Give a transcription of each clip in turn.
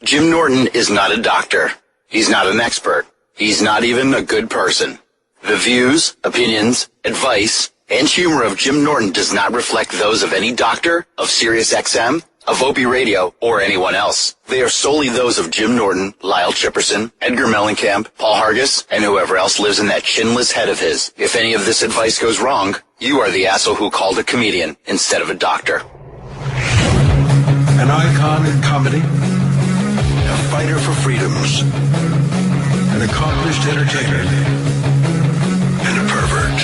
Jim Norton is not a doctor. He's not an expert. He's not even a good person. The views, opinions, advice, and humor of Jim Norton does not reflect those of any doctor, of SiriusXM, of Opie Radio, or anyone else. They are solely those of Jim Norton, Lyle Chipperson, Edgar Mellencamp, Paul Hargis, and whoever else lives in that chinless head of his. If any of this advice goes wrong, you are the asshole who called a comedian instead of a doctor. An icon in comedy, a fighter for freedoms, an accomplished entertainer, and a pervert.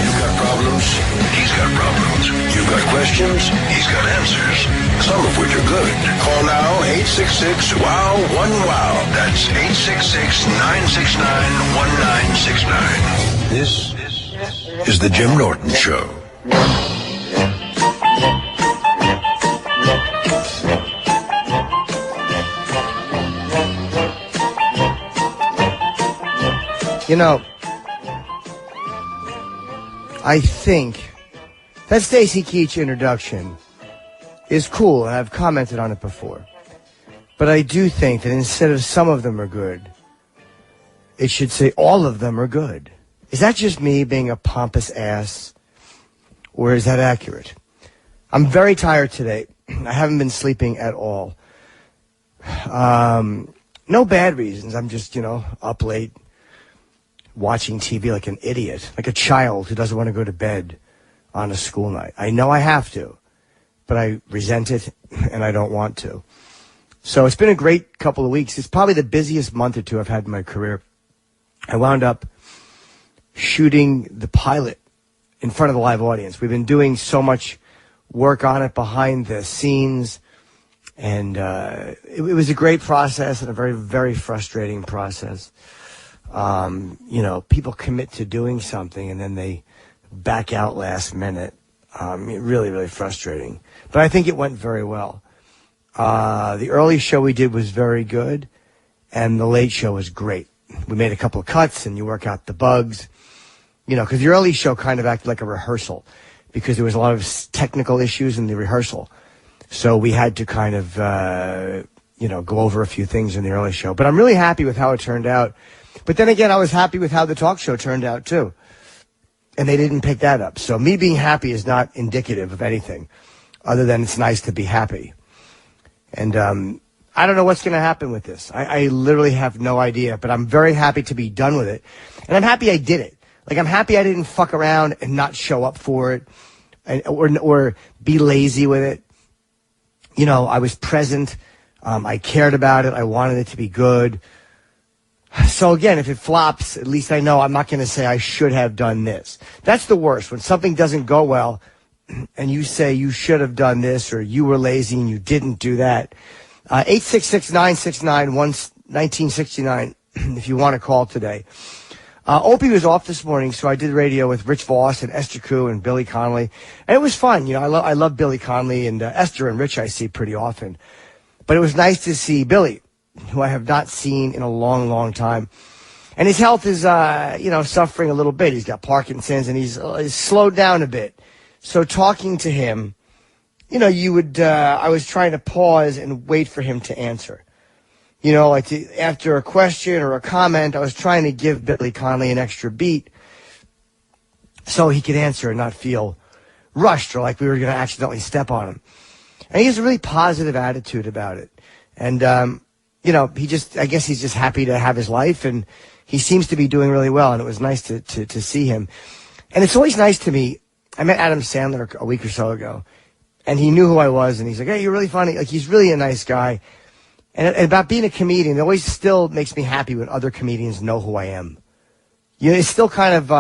You've got problems, he's got problems. You've got questions, he's got answers, some of which are good. Call now, 866-WOW-1-WOW. That's 866-969-1969. This is the Jim Norton Show. You know, I think that Stacy Keach introduction is cool, and I've commented on it before. But I do think that instead of some of them are good, it should say all of them are good. Is that just me being a pompous ass, or is that accurate? I'm very tired today. I haven't been sleeping at all. No bad reasons. I'm just, up late, watching TV like an idiot, like a child who doesn't want to go to bed on a school night. I know I have to, but I resent it, and I don't want to. So it's been a great couple of weeks. It's probably the busiest month or two I've had in my career. I wound up shooting the pilot in front of the live audience. We've been doing so much work on it behind the scenes, and it was a great process and a very, very frustrating process. People commit to doing something and then they back out last minute. Really, really frustrating. But I think it went very well. The early show we did was very good, and the late show was great. We made a couple of cuts, and you work out the bugs. Because the early show kind of acted like a rehearsal because there was a lot of technical issues in the rehearsal. So we had to kind of, go over a few things in the early show. But I'm really happy with how it turned out. But then again, I was happy with how the talk show turned out, too. And they didn't pick that up. So me being happy is not indicative of anything other than it's nice to be happy. And I don't know what's going to happen with this. I literally have no idea. But I'm very happy to be done with it. And I'm happy I did it. Like, I'm happy I didn't fuck around and not show up for it or be lazy with it. I was present. I cared about it. I wanted it to be good. So again, if it flops, at least I know I'm not going to say I should have done this. That's the worst. When something doesn't go well and you say you should have done this or you were lazy and you didn't do that. 866-969-1969 if you want to call today. Opie was off this morning, so I did radio with Rich Voss and Esther Koo and Billy Connolly. And it was fun. I love Billy Connolly, and Esther and Rich I see pretty often. But it was nice to see Billy, who I have not seen in a long, long time. And his health is, suffering a little bit. He's got Parkinson's, and he's slowed down a bit. So talking to him, I was trying to pause and wait for him to answer. After a question or a comment, I was trying to give Billy Connolly an extra beat so he could answer and not feel rushed or like we were going to accidentally step on him. And he has a really positive attitude about it. And, I guess he's just happy to have his life, and he seems to be doing really well, and it was nice to see him. And it's always nice to me. I met Adam Sandler a week or so ago, and he knew who I was, and he's like, hey, you're really funny. Like, he's really a nice guy. And about being a comedian, it always still makes me happy when other comedians know who I am. It's still kind of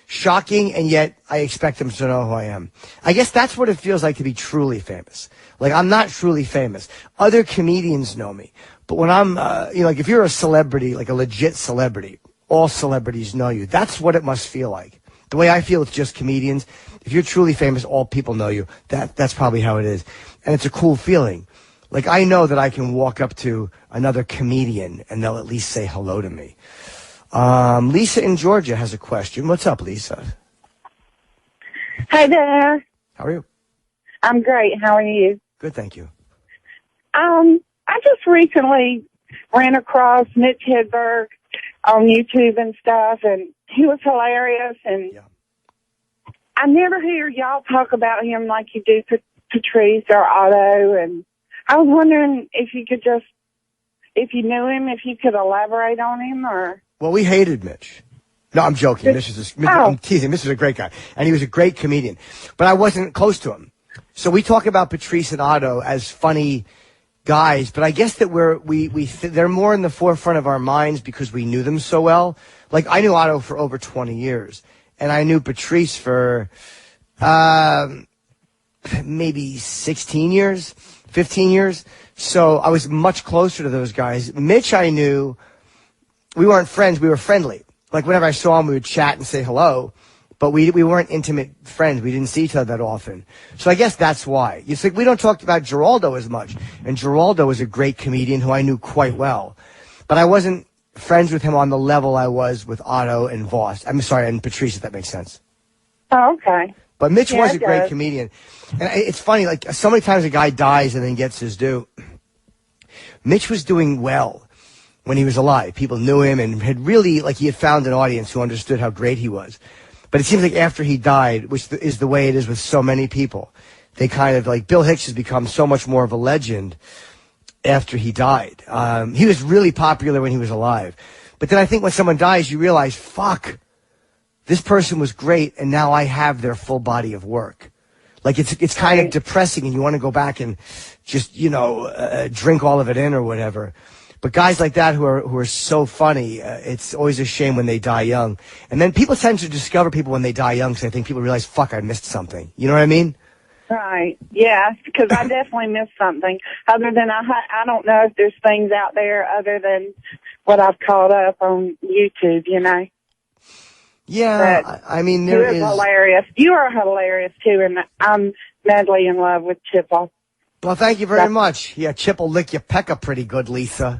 shocking, and yet I expect them to know who I am. I guess that's what it feels like to be truly famous. Like, I'm not truly famous. Other comedians know me. But when I'm, if you're a celebrity, like a legit celebrity, all celebrities know you. That's what it must feel like. The way I feel with just comedians, if you're truly famous, all people know you. That's probably how it is. And it's a cool feeling. Like, I know that I can walk up to another comedian and they'll at least say hello to me. Lisa in Georgia has a question. What's up, Lisa? Hi there. How are you? I'm great. How are you? Good, thank you. I just recently ran across Mitch Hedberg on YouTube and stuff, and he was hilarious. And Yeah. I never hear y'all talk about him like you do Patrice or Otto. And I was wondering if you could just, if you knew him, if you could elaborate on him, or. Well, we hated Mitch. No, I'm joking. I'm teasing. Mitch is a great guy, and he was a great comedian. But I wasn't close to him. So we talk about Patrice and Otto as funny guys, but I guess that they're more in the forefront of our minds because we knew them so well. Like, I knew Otto for over 20 years, and I knew Patrice for maybe 16 years, 15 years. So I was much closer to those guys. Mitch, I knew, we weren't friends, we were friendly. Like, whenever I saw him, we would chat and say hello, but we weren't intimate friends. We didn't see each other that often. So I guess that's why. You think we don't talk about Geraldo as much, and Geraldo was a great comedian who I knew quite well, but I wasn't friends with him on the level I was with Otto and Voss. I'm sorry, and Patrice, if that makes sense. Oh, okay. But Mitch was a great comedian. And it's funny, like, so many times a guy dies and then gets his due. Mitch was doing well when he was alive. People knew him and had really, like, he had found an audience who understood how great he was. But it seems like after he died, which is the way it is with so many people, they kind of, like, Bill Hicks has become so much more of a legend after he died. He was really popular when he was alive. But then I think when someone dies, you realize, fuck, this person was great, and now I have their full body of work. Like, it's kind of depressing, and you want to go back and just, drink all of it in or whatever. But guys like that who are so funny, it's always a shame when they die young. And then people tend to discover people when they die young, because I think people realize, fuck, I missed something. You know what I mean? Right. Yeah, because I definitely missed something. Other than I don't know if there's things out there other than what I've caught up on YouTube, Yeah, but I mean, there is hilarious. You are hilarious too, and I'm madly in love with Chipple. Well, thank you very much. Yeah, Chip will lick your pecker pretty good, Lisa.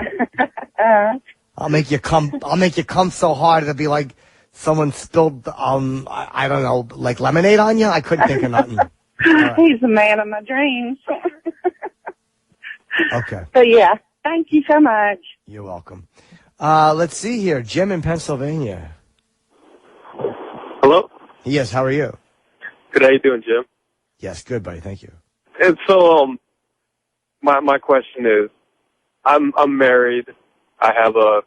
I'll make you come so hard it'll be like someone spilled I don't know, like lemonade on you. I couldn't think of nothing. Right. He's the man of my dreams. Okay. So yeah, thank you so much. You're welcome. Let's see here, Jim in Pennsylvania. Hello? Yes, how are you? Good, how you doing, Jim? Yes, good, buddy, thank you. And so, my question is, I'm married, I have a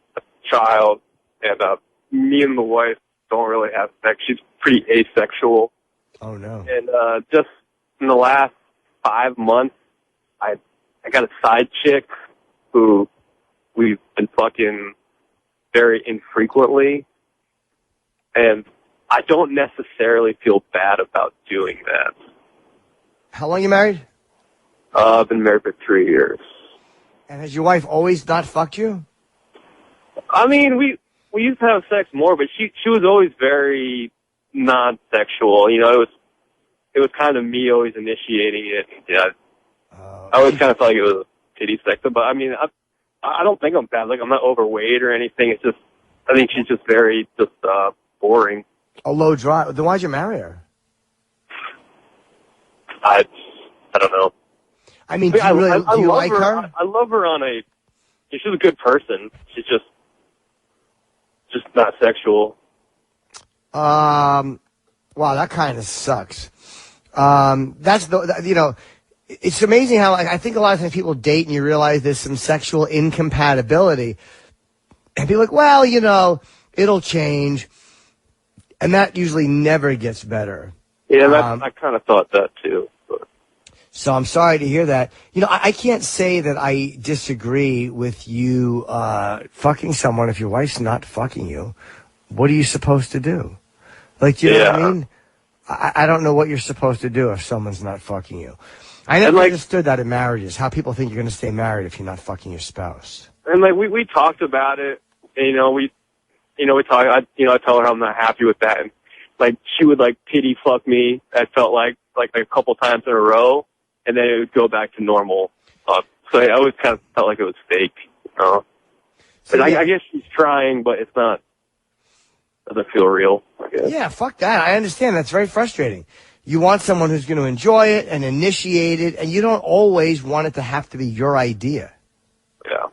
child, and me and the wife don't really have sex. She's pretty asexual. Oh, no. And just in the last 5 months, I got a side chick who we've been fucking very infrequently, and I don't necessarily feel bad about doing that. How long you married? I've been married for 3 years. And has your wife always not fucked you? I mean, we used to have sex more, but she was always very non-sexual. It was kind of me always initiating it. Yeah, I always kind of felt like it was pity sex. But I mean, I don't think I'm bad. Like, I'm not overweight or anything. It's just, I think she's just very boring. A low drive. Then why'd you marry her? I don't know. I mean, do you like her? I love her she's a good person. She's just not sexual. Wow, that kind of sucks. It's amazing how I think a lot of times people date and you realize there's some sexual incompatibility. And be like, well, it'll change. And that usually never gets better. Yeah, I kind of thought that too. But. So I'm sorry to hear that. I can't say that I disagree with you fucking someone if your wife's not fucking you. What are you supposed to do? Like, do you know what I mean? I don't know what you're supposed to do if someone's not fucking you. I never understood that in marriages, how people think you're going to stay married if you're not fucking your spouse. And we talked about it. And, we talk. I tell her I'm not happy with that. And like, she would pity fuck me. I felt like a couple times in a row, and then it would go back to normal. So I always kind of felt like it was fake. So I guess she's trying, but it's not. Doesn't feel real, I guess. Yeah, fuck that. I understand. That's very frustrating. You want someone who's going to enjoy it and initiate it, and you don't always want it to have to be your idea. Yeah.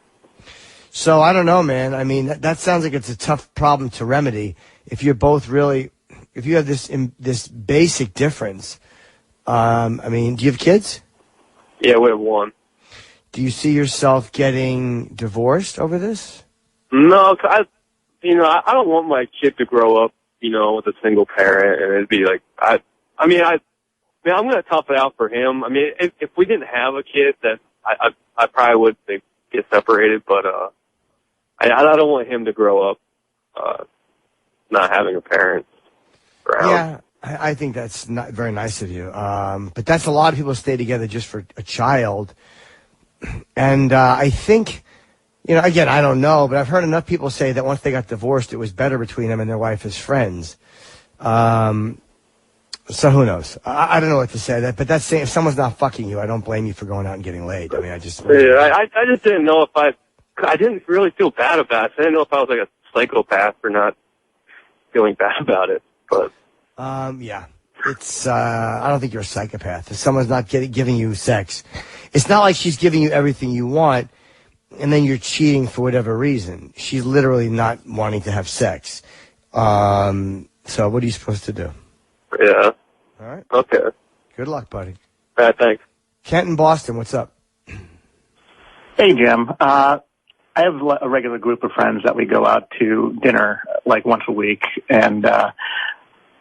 So I don't know, man. I mean, that sounds like it's a tough problem to remedy if you're both really, if you have this basic difference. I mean, do you have kids? Yeah, we have one. Do you see yourself getting divorced over this? No, I don't want my kid to grow up, with a single parent, and it'd be like, I'm going to tough it out for him. I mean, if we didn't have a kid, then I probably would get separated, but, I don't want him to grow up, not having a parent around. Yeah, I think that's not very nice of you. But that's a lot of people stay together just for a child. And, I think, again, I don't know, but I've heard enough people say that once they got divorced, it was better between them and their wife as friends. So who knows? I don't know what to say. But that's saying if someone's not fucking you, I don't blame you for going out and getting laid. I mean, I just didn't know if I didn't really feel bad about it. I didn't know if I was like a psychopath for not feeling bad about it. But yeah, it's I don't think you're a psychopath. If someone's not giving you sex, it's not like she's giving you everything you want, and then you're cheating for whatever reason. She's literally not wanting to have sex. So what are you supposed to do? Yeah. All right. Okay. Good luck, buddy. All right, thanks. Kent in Boston, what's up? Hey, Jim. I have a regular group of friends that we go out to dinner like once a week, and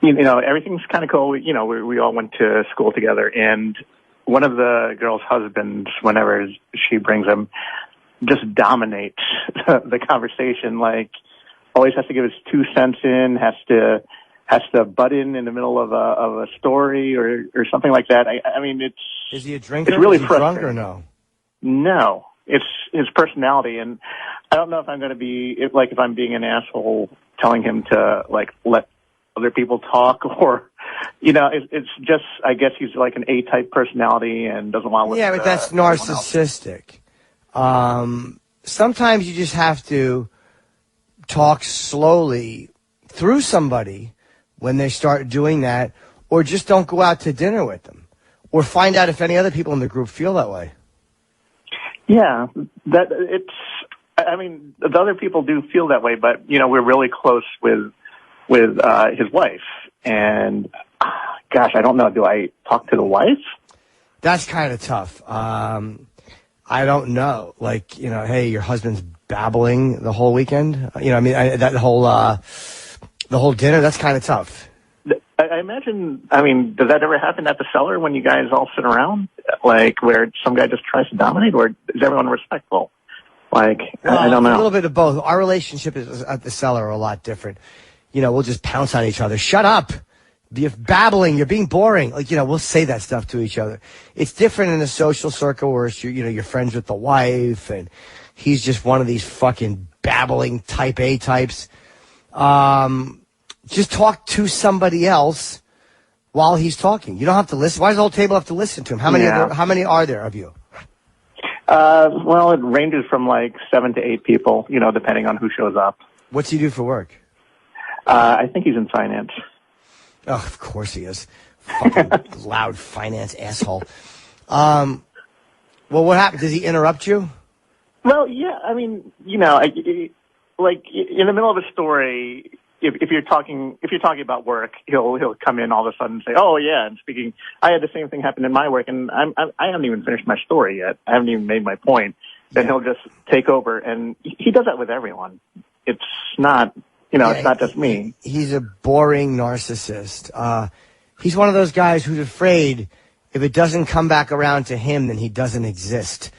everything's kind of cool. We all went to school together, and one of the girls' husbands, whenever she brings him, just dominates the conversation. Like, always has to give his 2 cents in, has to butt in the middle of a story or something like that. I mean, is he a drinker? It's really is he drunk or no? No, it's his personality, and I don't know if I'm going to be if I'm being an asshole telling him to let other people talk, or it's just, I guess he's like an A-type personality and doesn't want to listen. Yeah, but that's narcissistic. Sometimes you just have to talk slowly through somebody when they start doing that, or just don't go out to dinner with them, or find out if any other people in the group feel that way. Yeah, the other people do feel that way, but we're really close with his wife, and gosh, I don't know. Do I talk to the wife? That's kind of tough. I don't know. Hey, your husband's babbling the whole weekend. The whole dinner. That's kind of tough. I imagine. Does that ever happen at the cellar when you guys all sit around, where some guy just tries to dominate, or is everyone respectful? I don't know. A little bit of both. Our relationship is at the cellar are a lot different. We'll just pounce on each other. Shut up. You're babbling. You're being boring. We'll say that stuff to each other. It's different in a social circle where it's, you're friends with the wife, and he's just one of these fucking babbling type A types. Just talk to somebody else while he's talking. You don't have to listen. Why does the whole table have to listen to him? How many are there of you? Well, it ranges from 7 to 8 people, depending on who shows up. What's he do for work? I think he's in finance. Oh, of course he is. Fucking loud finance asshole. Well, what happened? Does he interrupt you? Well, yeah. in the middle of a story, if you're talking about work, he'll come in all of a sudden and say, "Oh yeah," and speaking, I had the same thing happen in my work, and I haven't even finished my story yet. I haven't even made my point. Then he'll just take over, and he does that with everyone. It's not. It's not just me. He's a boring narcissist. He's one of those guys who's afraid if it doesn't come back around to him, then he doesn't exist.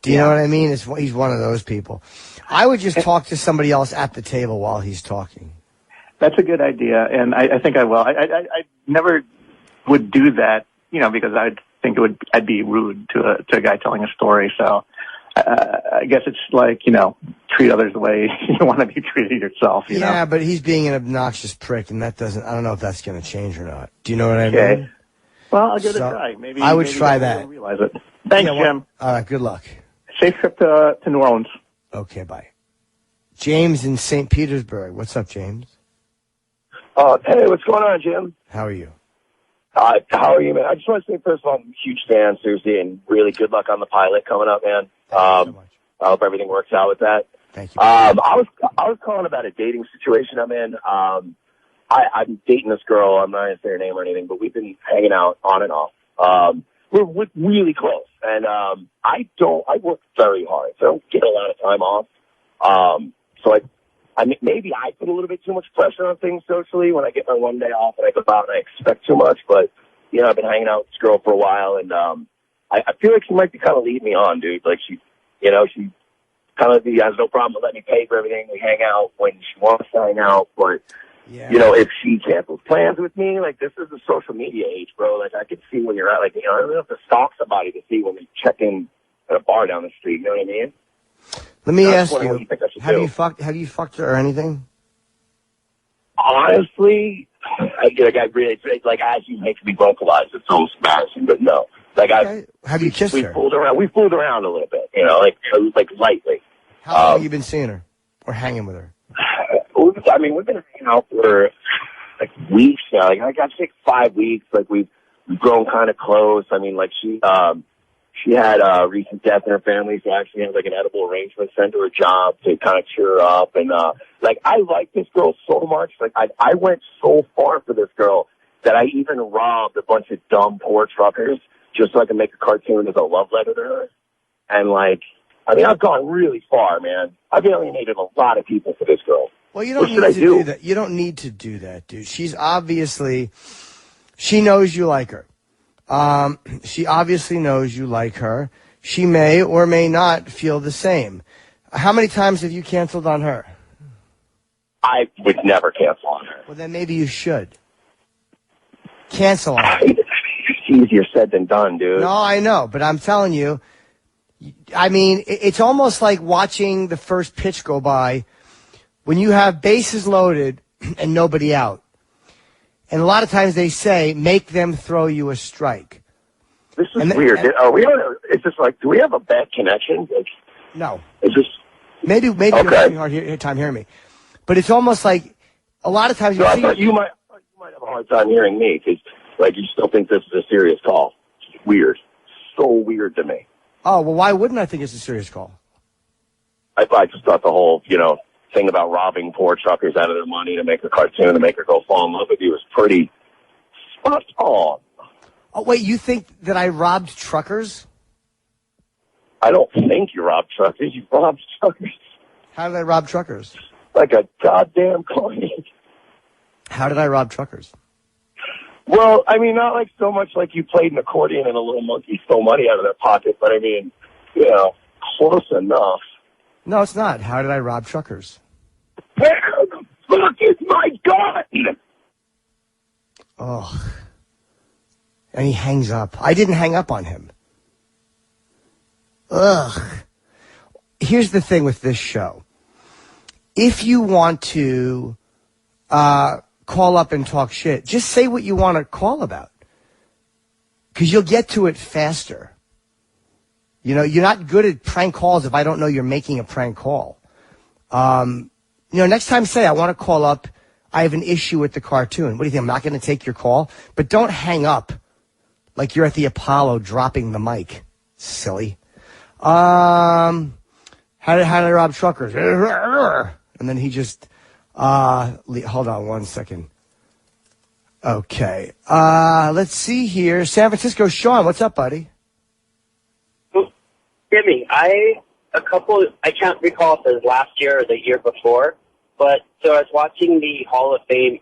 Do you know what I mean? He's one of those people. I would just talk to somebody else at the table while he's talking. That's a good idea, and I think I will. I never would do that, because I'd think I'd be rude to a guy telling a story. So I guess it's treat others the way you want to be treated yourself. You know? But he's being an obnoxious prick, and that doesn't. I don't know if that's going to change or not. Do you know what I mean? Well, I'll give it a try. Maybe I would try that. Realize it. Thanks, Jim. All right. Good luck. Safe trip to New Orleans. Okay. Bye. James in St. Petersburg. What's up, James? Hey, what's going on, Jim? How are you? How are you, man? I just want to say, first of all, I'm a huge fan, seriously, and really good luck on the pilot coming up, man. Thank you so much. I hope everything works out with that. Thank you. I was calling about a dating situation I'm in. I'm dating this girl. I'm not going to say her name or anything, but we've been hanging out on and off. We're really close, and I work very hard, so I don't get a lot of time off. So maybe I put a little bit too much pressure on things socially when I get my one day off and I go out and I expect too much. But I've been hanging out with this girl for a while, and I feel like she might be kind of leading me on, dude. Like she kind of has no problem with letting me pay for everything. We hang out when she wants to hang out, but. Yeah. If she cancels plans with me, like, this is the social media age, bro. Like, I can see when you're out, like, I don't have to stalk somebody to see when they check in at a bar down the street. You know what I mean? Let me ask what you, you think I should have do. you fucked her or anything? Honestly, as you make me vocalize, it's so embarrassing, but no. Like, Okay. Have you kissed her? We fooled around a little bit, like lightly. How long have you been seeing her or hanging with her? I mean, we've been hanging out for like weeks now. Like, I'd say 5 weeks. Like, we've grown kind of close. I mean, like, she had a recent death in her family, so I actually had like an edible arrangement sent to her job to kind of cheer her up. And like, I like this girl so much. Like, I went so far for this girl that I even robbed a bunch of dumb poor truckers just so I could make a cartoon as a love letter to her. And like, I mean, I've gone really far, man. I've alienated a lot of people for this girl. Well, you don't need to do that. You don't need to do that, dude. She knows you like her. She obviously knows you like her. She may or may not feel the same. How many times have you canceled on her? I would never cancel on her. Well, then maybe you should. Cancel on her. It's easier said than done, dude. No, I know, but I'm telling you, I mean, it's almost like watching the first pitch go by when you have bases loaded and nobody out. And a lot of times they say, make them throw you a strike. This is weird. It's just like, do we have a bad connection? No. It's just... Maybe okay. You're having a hard time hearing me. But it's almost like a lot of times... I thought you might have a hard time hearing me because, like, you still think this is a serious call. It's weird. So weird to me. Oh, well, why wouldn't I think it's a serious call? I just thought the whole, thing about robbing poor truckers out of their money to make a cartoon to make her go fall in love with you was pretty spot on. Oh, wait, you think that I robbed truckers? I don't think you robbed truckers. You robbed truckers. How did I rob truckers? Like a goddamn coin. How did I rob truckers? Well, I mean, not like so much like you played an accordion and a little monkey stole money out of their pocket, but I mean, close enough. No, it's not. How did I rob truckers? Where the fuck is my gun? Oh. And he hangs up. I didn't hang up on him. Ugh. Here's the thing with this show. If you want to call up and talk shit, just say what you want to call about. Because you'll get to it faster. You're not good at prank calls if I don't know you're making a prank call. Next time say, I want to call up. I have an issue with the cartoon. What do you think? I'm not going to take your call? But don't hang up like you're at the Apollo dropping the mic. Silly. How did I rob truckers? And then he just, hold on one second. Okay. Let's see here. San Francisco, Sean, what's up, buddy? Jimmy, I can't recall if it was last year or the year before, but so I was watching the Hall of Fame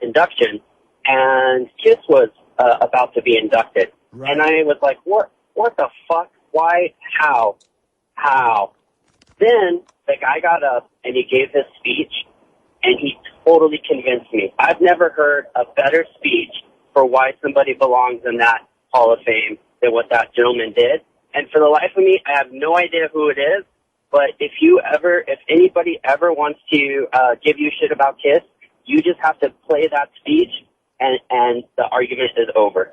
induction, and Kiss was about to be inducted. Right. And I was like, what the fuck? Why? How? Then the guy got up and he gave his speech, and he totally convinced me. I've never heard a better speech for why somebody belongs in that Hall of Fame than what that gentleman did. And for the life of me, I have no idea who it is. But if anybody ever wants to give you shit about Kiss, you just have to play that speech, and the argument is over.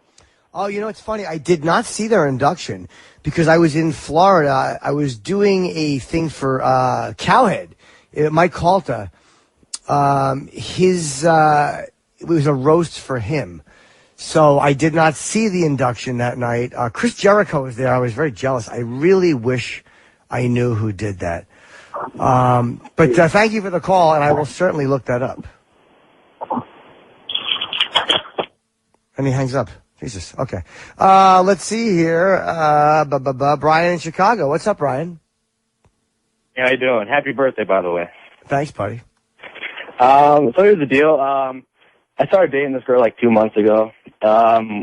Oh, it's funny. I did not see their induction because I was in Florida. I was doing a thing for Cowhead, Mike Calta. It was a roast for him. So I did not see the induction that night. Chris Jericho was there. I was very jealous. I really wish I knew who did that. But thank you for the call, and I will certainly look that up. And he hangs up. Jesus. Okay. Let's see here. Brian in Chicago. What's up, Brian? How you doing? Happy birthday, by the way. Thanks, buddy. So here's the deal. I started dating this girl like 2 months ago.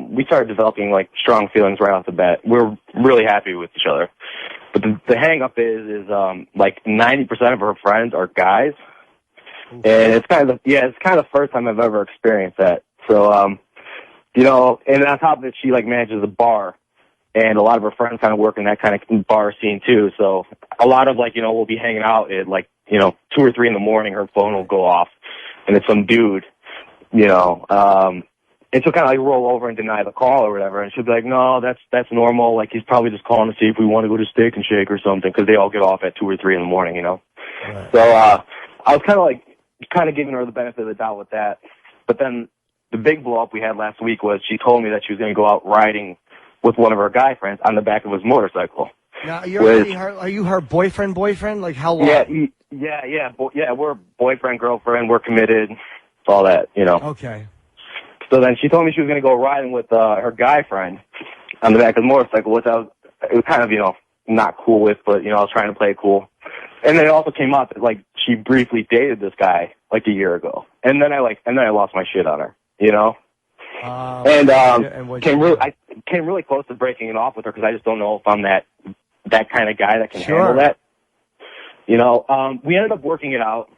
We started developing like strong feelings right off the bat. We're really happy with each other. But the hang up is like 90% of her friends are guys. And it's kind of the first time I've ever experienced that. So, you know, and on top of it, she like manages a bar. And a lot of her friends kind of work in that kind of bar scene too. So a lot of like, you know, we'll be hanging out at like, you know, 2 or 3 in the morning, her phone will go off and it's some dude, you know, and she'll kind of like roll over and deny the call or whatever. And she'll be like, no, that's normal. Like he's probably just calling to see if we want to go to Steak and Shake or something. Cause they all get off at 2 or 3 in the morning, you know? Right. So, I was kind of giving her the benefit of the doubt with that. But then the big blow up we had last week was she told me that she was going to go out riding with one of her guy friends on the back of his motorcycle. Now, are you her boyfriend? Like, how long? Yeah, we're boyfriend, girlfriend, we're committed, all that, you know. Okay. So then she told me she was going to go riding with her guy friend on the back of the motorcycle, which it was kind of, you know, not cool with, but, you know, I was trying to play it cool. And then it also came up that, like, she briefly dated this guy, like, a year ago. And then I lost my shit on her, you know? I came really close to breaking it off with her because I just don't know if I'm that kind of guy that can handle that. You know, we ended up working it out,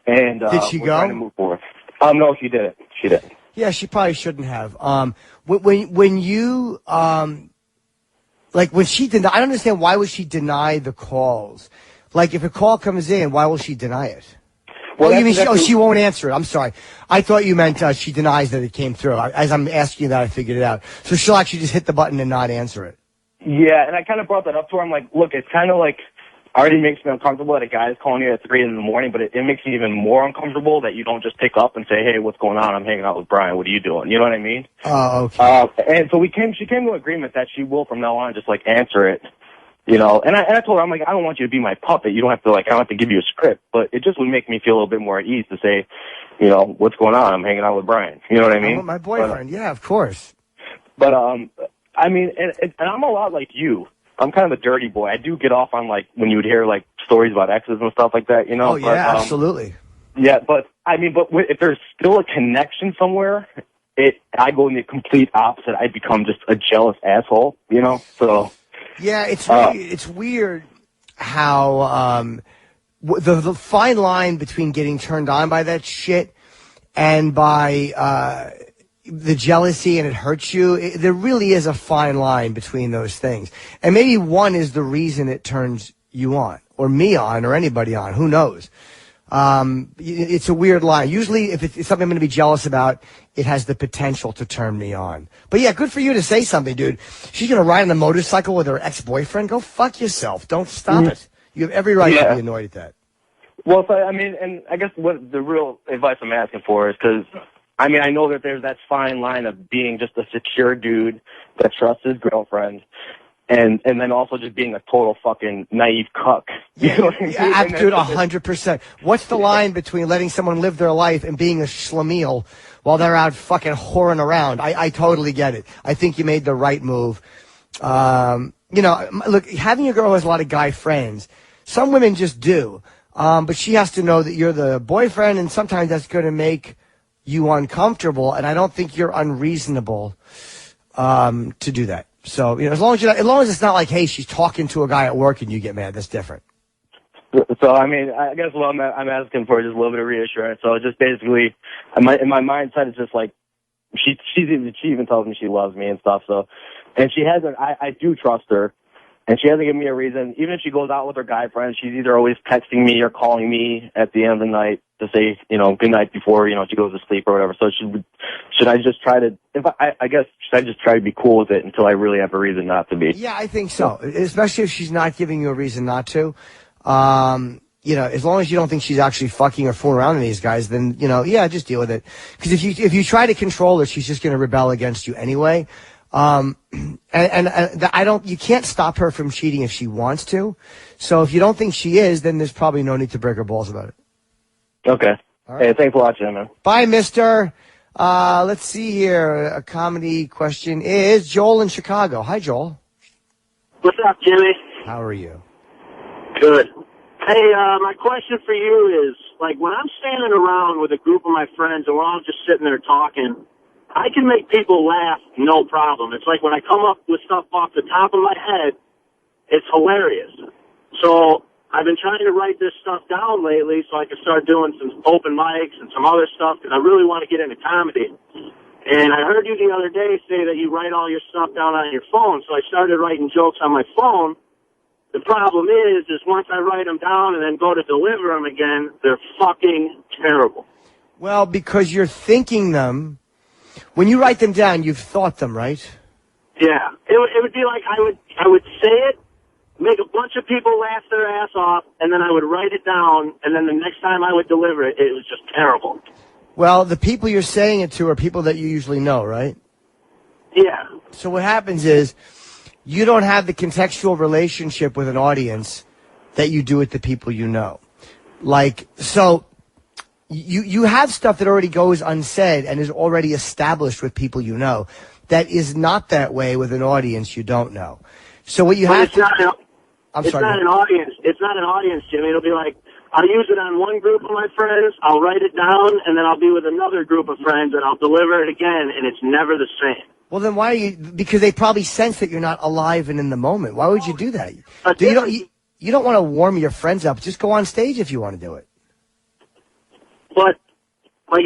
and did she go? Trying to move forward. No, she didn't. She didn't. Yeah, she probably shouldn't have. When you like when she denied, I don't understand why would she deny the calls? Like if a call comes in, why will she deny it? Well, you mean she won't answer it? I'm sorry. I thought you meant she denies that it came through. As I'm asking you that, I figured it out. So she'll actually just hit the button and not answer it. Yeah, and I kind of brought that up to her. I'm like, look, it's kind of like already makes me uncomfortable that a guy is calling you at 3 in the morning, but it makes me even more uncomfortable that you don't just pick up and say, hey, what's going on? I'm hanging out with Brian. What are you doing? You know what I mean? Oh, okay. And so she came to an agreement that she will from now on just like answer it. You know, and I told her, I'm like, I don't want you to be my puppet. You don't have to, like, I don't have to give you a script. But it just would make me feel a little bit more at ease to say, you know, what's going on? I'm hanging out with Brian. You know what I mean? My boyfriend, yeah, of course. But, I mean, and I'm a lot like you. I'm kind of a dirty boy. I do get off on, like, when you would hear, like, stories about exes and stuff like that, you know? Oh, yeah, but, absolutely. Yeah, but, I mean, if there's still a connection somewhere, I go in the complete opposite. I become just a jealous asshole, you know? So... Yeah, it's weird how the fine line between getting turned on by that shit and by the jealousy and it hurts you. There really is a fine line between those things. And maybe one is the reason it turns you on or me on or anybody on. Who knows? It's a weird line. Usually if it's something I'm going to be jealous about, it has the potential to turn me on. But yeah, good for you to say something, dude. She's going to ride on a motorcycle with her ex-boyfriend? Go fuck yourself. Don't stop it. You have every right to be annoyed at that. Well, so, I mean, and I guess what the real advice I'm asking for is because, I mean, I know that there's that fine line of being just a secure dude that trusts his girlfriend. And then also just being a total fucking naive cuck. You know what I mean? Yeah, dude, 100%. What's the line between letting someone live their life and being a schlemiel while they're out fucking whoring around? I totally get it. I think you made the right move. You know, look, having a girl who has a lot of guy friends, some women just do. But she has to know that you're the boyfriend, and sometimes that's going to make you uncomfortable, and I don't think you're unreasonable to do that. So, you know, as long as it's not like, hey, she's talking to a guy at work and you get mad, that's different. So, I mean, I guess what I'm asking for is just a little bit of reassurance. So, just basically, in my mindset, it's just like, she even tells me she loves me and stuff. So, and she hasn't, I do trust her, and she hasn't given me a reason. Even if she goes out with her guy friends, she's either always texting me or calling me at the end of the night to say, you know, good night before, you know, she goes to sleep or whatever. So should I just try to, I guess, should I just try to be cool with it until I really have a reason not to be? Yeah, I think so. Especially if she's not giving you a reason not to. as long as you don't think she's actually fucking or fooling around with these guys, then, yeah, just deal with it. Because if you try to control her, she's just going to rebel against you anyway. You can't stop her from cheating if she wants to. So if you don't think she is, then there's probably no need to break her balls about it. Okay. All right. Hey, thanks a lot, Jim, man. Bye, mister. Let's see here. A comedy question is Joel in Chicago. Hi, Joel. What's up, Jimmy? How are you? Good. Hey, my question for you is, like, when I'm standing around with a group of my friends and we're all just sitting there talking, I can make people laugh, no problem. It's like when I come up with stuff off the top of my head, it's hilarious. So I've been trying to write this stuff down lately so I can start doing some open mics and some other stuff because I really want to get into comedy. And I heard you the other day say that you write all your stuff down on your phone, so I started writing jokes on my phone. The problem is once I write them down and then go to deliver them again, they're fucking terrible. Well, because you're thinking them. When you write them down, you've thought them, right? Yeah. It would be like I would say it, make a bunch of people laugh their ass off, and then I would write it down, and then the next time I would deliver it, it was just terrible. Well, the people you're saying it to are people that you usually know, right? Yeah. So what happens is you don't have the contextual relationship with an audience that you do with the people you know. Like, so you have stuff that already goes unsaid and is already established with people you know. That is not that way with an audience you don't know. So what you have to... It's not an audience. It's not an audience, Jimmy. It'll be like, I'll use it on one group of my friends, I'll write it down, and then I'll be with another group of friends, and I'll deliver it again, and it's never the same. Well, then why are you... Because they probably sense that you're not alive and in the moment. Why would you do that? You don't want to warm your friends up. Just go on stage if you want to do it. But, like,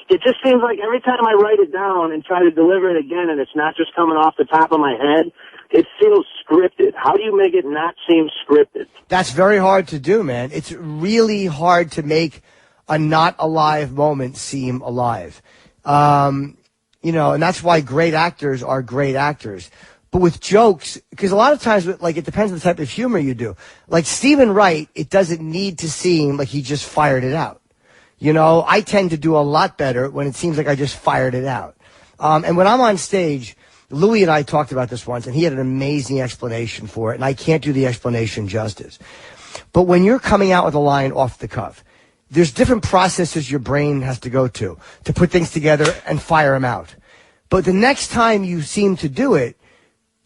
it just seems like every time I write it down and try to deliver it again, and it's not just coming off the top of my head, it feels scripted. How do you make it not seem scripted? That's very hard to do, man. It's really hard to make a not alive moment seem alive. And that's why great actors are great actors. But with jokes, because a lot of times, like, it depends on the type of humor you do. Like Stephen Wright, it doesn't need to seem like he just fired it out. I tend to do a lot better when it seems like I just fired it out. And when I'm on stage, Louis and I talked about this once, and he had an amazing explanation for it, and I can't do the explanation justice. But when you're coming out with a line off the cuff, there's different processes your brain has to go to put things together and fire them out. But the next time you seem to do it,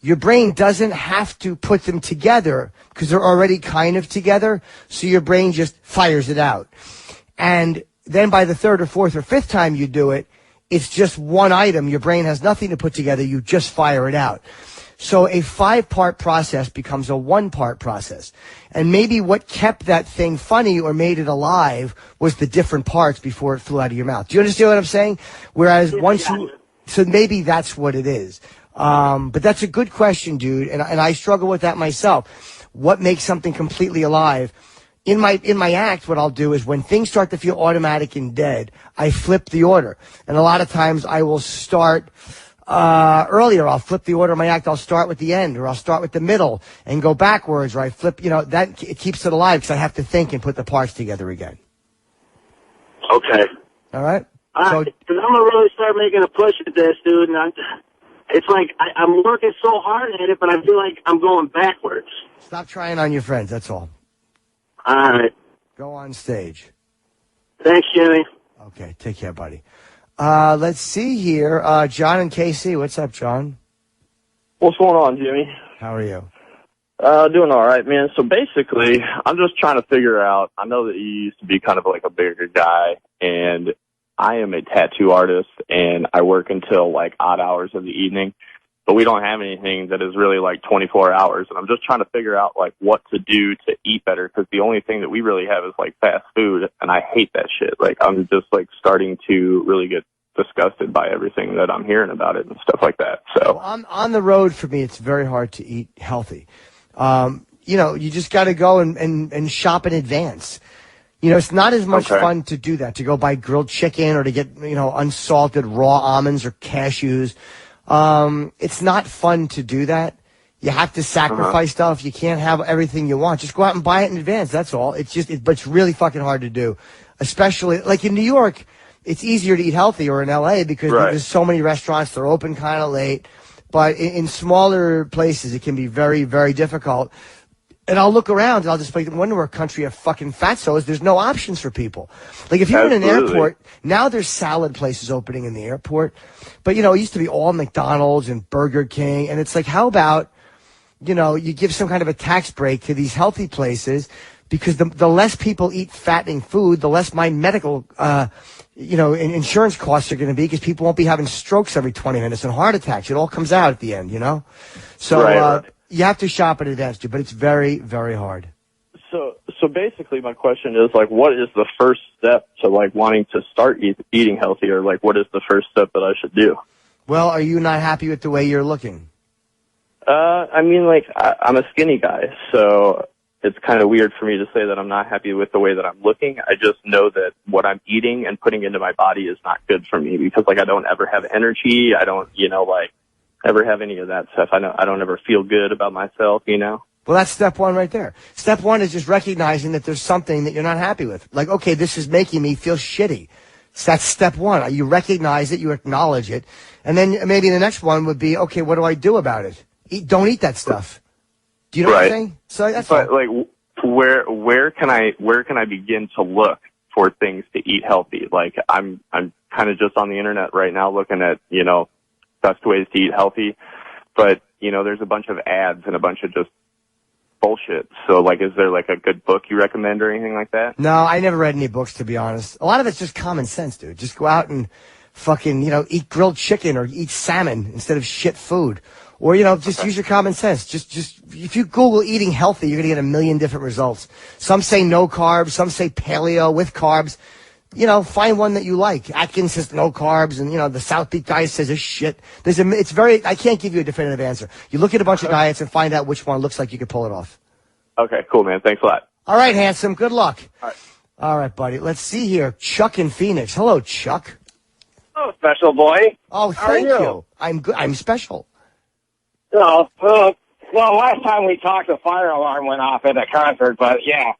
your brain doesn't have to put them together because they're already kind of together, so your brain just fires it out. And then by the third or fourth or fifth time you do it, it's just one item. Your brain has nothing to put together. You just fire it out. So a 5-part process becomes a 1-part process. And maybe what kept that thing funny or made it alive was the different parts before it flew out of your mouth. Do you understand what I'm saying? Whereas so maybe that's what it is. But that's a good question, dude. And I struggle with that myself. What makes something completely alive? In my act, what I'll do is when things start to feel automatic and dead, I flip the order. And a lot of times I will start earlier. I'll flip the order of my act. I'll start with the end, or I'll start with the middle and go backwards, or I flip, that it keeps it alive because I have to think and put the parts together again. Okay. All right? Because I'm going to really start making a push at this, dude. And it's like I'm working so hard at it, but I feel like I'm going backwards. Stop trying on your friends, that's all. All right. Go on stage. Thanks, Jimmy. Okay, take care, buddy. Let's see here. John and KC. What's up, John? What's going on, Jimmy? How are you? Doing all right, man. So basically, I'm just trying to figure out, I know that you used to be kind of like a bigger guy, and I am a tattoo artist, and I work until like odd hours of the evening. But we don't have anything that is really like 24 hours. And I'm just trying to figure out like what to do to eat better, because the only thing that we really have is like fast food, and I hate that shit. Like, I'm just like starting to really get disgusted by everything that I'm hearing about it and stuff like that. So well, on the road, for me, it's very hard to eat healthy. You just got to go and shop in advance. It's not as much fun to do that, to go buy grilled chicken or to get, unsalted raw almonds or cashews. It's not fun to do that. You have to sacrifice stuff. You can't have everything you want. Just go out and buy it in advance. That's all. But it's really fucking hard to do. Especially, like in New York, it's easier to eat healthy, or in LA because there's so many restaurants. They're open kind of late. But in smaller places, it can be very, very difficult. And I'll look around and I'll just wonder what country of fucking fatso is. There's no options for people. Like if you're in an airport, now there's salad places opening in the airport. But, you know, it used to be all McDonald's and Burger King. And it's like, how about, you know, you give some kind of a tax break to these healthy places, because the less people eat fattening food, the less my medical, insurance costs are going to be, because people won't be having strokes every 20 minutes and heart attacks. It all comes out at the end, you know? So, you have to shop in advance, but it's very, very hard. So basically my question is, like, what is the first step to, like, wanting to start eating healthy, or, like, what is the first step that I should do? Well, are you not happy with the way you're looking? I mean, like, I'm a skinny guy, so it's kind of weird for me to say that I'm not happy with the way that I'm looking. I just know that what I'm eating and putting into my body is not good for me, because, like, I don't ever have energy. I don't, ever have any of that stuff. I don't ever feel good about myself, you know? Well, that's step one right there. Step one is just recognizing that there's something that you're not happy with. Like, okay, this is making me feel shitty. So that's step one. You recognize it, you acknowledge it. And then maybe the next one would be, okay, what do I do about it? Don't eat that stuff. Do you know what I'm saying? So that's all. Like, where can I begin to look for things to eat healthy? Like, I'm kind of just on the internet right now looking at, best ways to eat healthy. But, there's a bunch of ads and a bunch of just bullshit. So, like, is there, like, a good book you recommend or anything like that? No, I never read any books, to be honest. A lot of it's just common sense, dude. Just go out and fucking, eat grilled chicken or eat salmon instead of shit food. Or, just use your common sense. Just if you Google eating healthy, you're going to get a million different results. Some say no carbs. Some say paleo with carbs. Find one that you like. Atkins says no carbs, and, the South Peak diet says it's shit. I can't give you a definitive answer. You look at a bunch of diets and find out which one looks like you could pull it off. Okay, cool, man. Thanks a lot. All right, handsome. Good luck. All right, buddy. Let's see here. Chuck in Phoenix. Hello, Chuck. Oh, special boy. Oh, thank you. I'm good. I'm special. Well, last time we talked, the fire alarm went off at a concert, but yeah.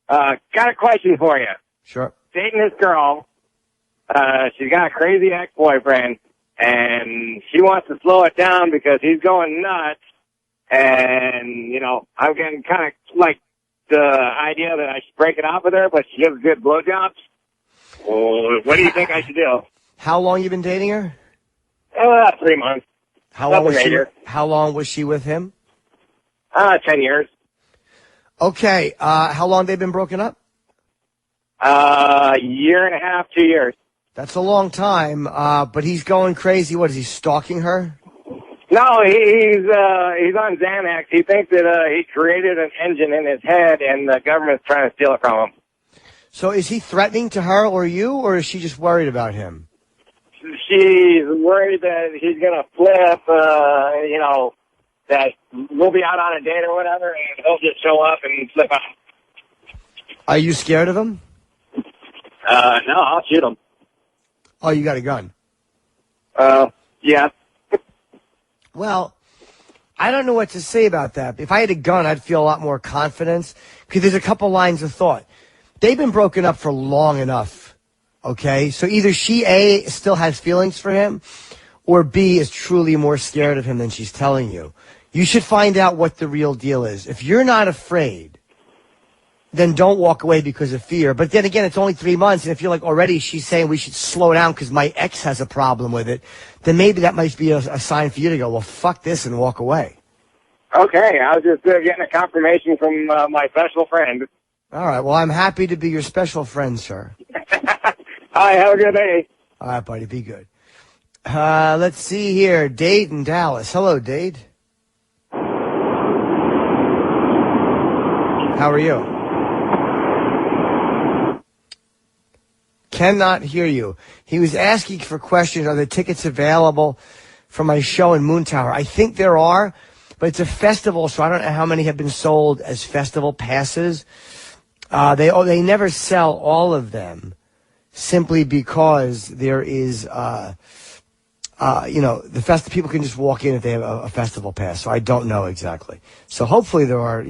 Got a question for you. Sure. Dating this girl. She's got a crazy ex-boyfriend, and she wants to slow it down because he's going nuts. And, I'm getting kind of like the idea that I should break it off with her, but she gives good blowjobs. Well, what do you think I should do? How long you been dating her? 3 months. How long was she with him? 10 years. Okay. How long they been broken up? Year and a half, 2 years. That's a long time. But he's going crazy. What, is he stalking her? No, he's on Xanax. He thinks that he created an engine in his head, and the government's trying to steal it from him. So is he threatening to her or you, or is she just worried about him? She's worried that he's going to flip, that we'll be out on a date or whatever, and he'll just show up and flip out. Are you scared of him? No, I'll shoot him. Oh, you got a gun? Yeah. Well, I don't know what to say about that. If I had a gun, I'd feel a lot more confidence, because there's a couple lines of thought. They've been broken up for long enough, okay? So either she, A, still has feelings for him, or B, is truly more scared of him than she's telling you. You should find out what the real deal is. If you're not afraid, then don't walk away because of fear. But then again, it's only 3 months, and if you're like already she's saying we should slow down because my ex has a problem with it, then maybe that might be a sign for you to go, well, fuck this, and walk away. Okay, I was just getting a confirmation from my special friend. All right, well, I'm happy to be your special friend, sir. Hi, have a good day. All right, buddy, be good. Let's see here. Dade in Dallas. Hello, Dade. How are you? Cannot hear you. He was asking for questions. Are the tickets available for my show in Moon Tower? I think there are, but it's a festival, so I don't know how many have been sold as festival passes. They never sell all of them, simply because there is the people can just walk in if they have a festival pass. So I don't know exactly. So hopefully there are,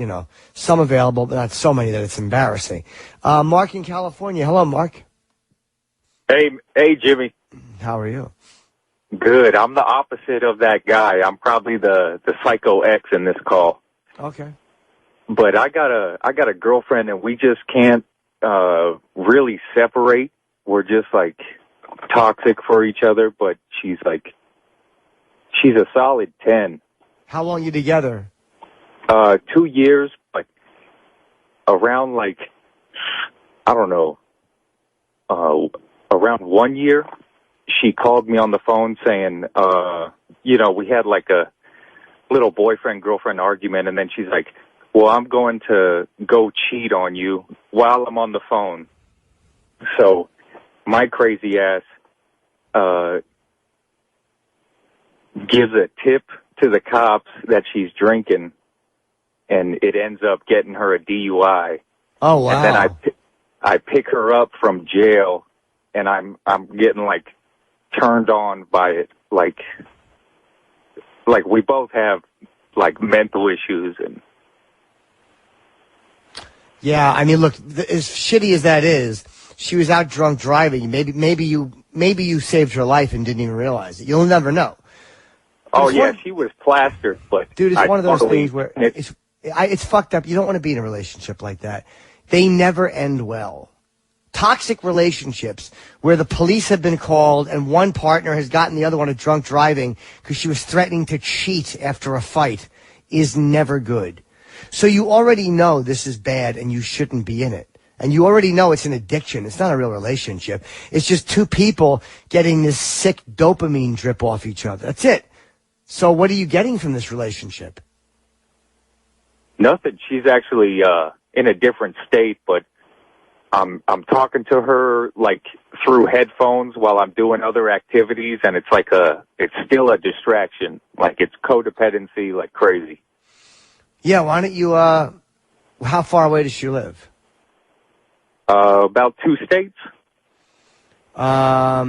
some available, but not so many that it's embarrassing. Mark in California. Hello, Mark. Hey, Jimmy. How are you? Good. I'm the opposite of that guy. I'm probably the psycho X in this call. Okay. But I got a girlfriend, and we just can't really separate. We're just like toxic for each other, but she's a solid 10. How long you together? 2 years, but around I don't know, around 1 year, she called me on the phone saying, we had like a little boyfriend-girlfriend argument, and then she's like, well, I'm going to go cheat on you while I'm on the phone. So my crazy ass gives a tip to the cops that she's drinking, and it ends up getting her a DUI. Oh, wow. And then I pick her up from jail, and I'm getting turned on by it. Like we both have mental issues. And yeah, I mean, look, as shitty as that is, she was out drunk driving. Maybe you saved her life and didn't even realize it. You'll never know. Oh yeah, she was plastered, but dude, it's one of those things where it's fucked up. You don't want to be in a relationship like that. They never end well. Toxic relationships where the police have been called and one partner has gotten the other one a drunk driving because she was threatening to cheat after a fight is never good. So you already know this is bad and you shouldn't be in it. And you already know it's an addiction. It's not a real relationship. It's just two people getting this sick dopamine drip off each other. That's it. So what are you getting from this relationship? Nothing. She's actually in a different state, but I'm talking to her through headphones while I'm doing other activities, and it's it's still a distraction. It's codependency like crazy. Yeah, why don't you how far away does she live? About 2 states. I